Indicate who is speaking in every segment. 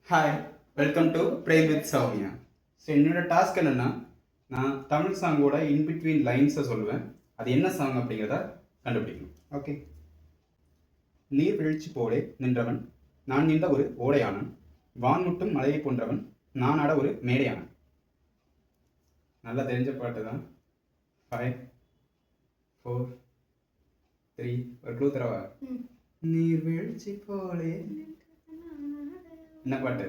Speaker 1: Hi, welcome to pray with Sowmiya. So என்னோட task என்னென்னா, நான் தமிழ் சாங்கோட இன்பிட்வீன் லைன்ஸை சொல்லுவேன். அது என்ன சாங் அப்படிங்கிறத கண்டுபிடிக்கணும். ஓகே. நீர் வீழ்ச்சி போலே நின்றவன் நான் நின்ற ஒரு ஓடையானன், வான்முட்டும் மலையை போன்றவன் நான் ஆட ஒரு மேடையானன். நல்லா தெரிஞ்ச பாட்டு தான். 5 4 3 ஒரு க்ளூ தரவா? நீர் வீழ்ச்சி போலே என்ன பாட்டு?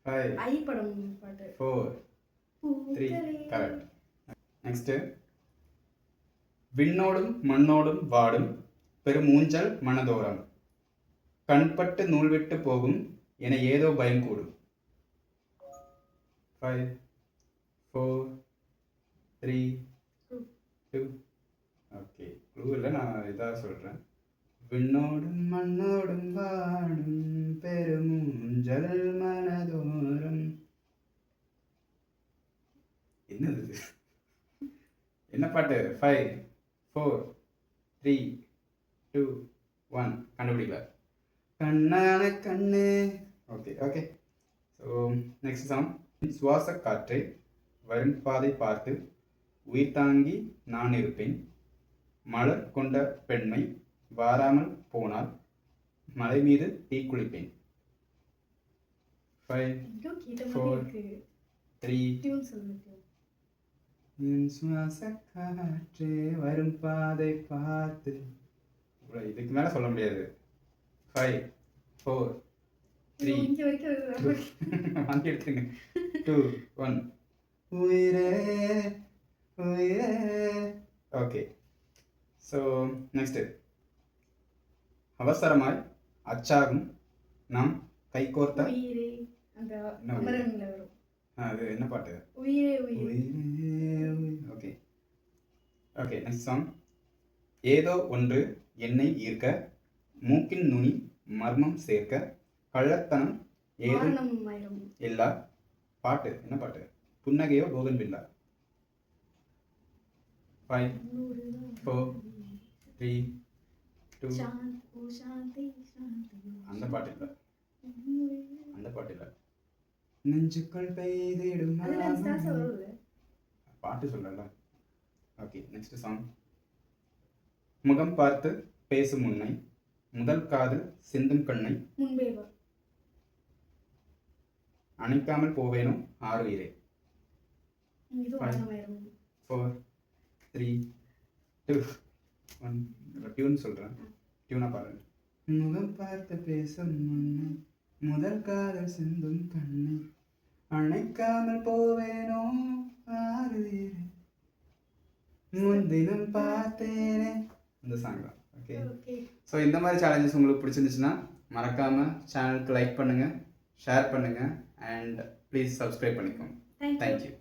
Speaker 1: 5
Speaker 2: ஐ படம் பாட்டு.
Speaker 1: 4 3 கரெக்ட். நெக்ஸ்ட், விண்ணோடும் மண்ணோடும் வாடும் பெருமூஞ்சல் மனதோரம், கண்பட்டு நூல் விட்டு போகும் என ஏதோ பயம் கூடும். 5 4 3 2 ஓகே. க்ளூ இல்லை, நான் இதாக சொல்கிறேன். விண்ணோடும் மண்ணோடும் வாடும் பெருமூஞ்சல் மனதோரம். என்னது இது? என்ன பாட்டு? 5 4 3 2 1 கண்டுபிடிக்கல. கண்ணான கண்ணு. Okay okay. So next song. சுவாச காற்றை வரும் பாதை பார்த்து உயிர் தாங்கி நான் இருப்பேன், மலர் கொண்ட பெண்மை வாராமல் போனால் மலை மீது தீக்குளிப்பேன். 5 4 3 சுவாச காற்றே வரும் பாதை பார்த்து. இதுக்கு மேல சொல்ல முடியாது. 5 4 3 வாங்கி எடுத்துங்க. 2 1 உயிரே உயிரே. ஓகே. ஸோ நெக்ஸ்ட், அவசரமாய் அச்சாகும் நாம் கைகோர்த்த. அது என்ன பாட்டு? Okay okay. Next song. ஏதோ ஒன்று என்னை ஈர்க்க, மூக்கின் நுனி மர்மம் சேர்க்க, கள்ளத்தனம் ஏதும் இல்லா. பாட்டு என்ன பாட்டு? புன்னகையோ போகன் பில்லா. 5 4 3 2 அந்த பாட்டு இல்லை, அந்த பாட்டு இல்லை. நெஞ்சுக்குள் பெய்திடும் பாட்டு சொல்லல. ஓகே. Next song. முகம் பார்த்து பேசும் முன்னை முதல் காதல் சிந்தும் கண்ணை அணைக்காமல் போவேனோ ஆறுயிரே. 5 4 3 2 1 டியூன் சொல்கிறேன், டியூனாக பாருங்க. முகம் பார்த்து பேசும் முன்னை முதல் காதல் சிந்தும் கண்ணை அணைக்காமல் போவேனோ ஆறுயிரே, முன்தினம் பார்த்தேனே. இந்த சாங் தான். ஓகே. ஸோ இந்த மாதிரி சேலஞ்சஸ் உங்களுக்கு பிடிச்சிருந்துச்சுன்னா மறக்காமல் சேனலுக்கு லைக் பண்ணுங்கள், ஷேர் பண்ணுங்கள், அண்ட் ப்ளீஸ் சப்ஸ்கிரைப் பண்ணிக்கோங்க. தேங்க்யூ.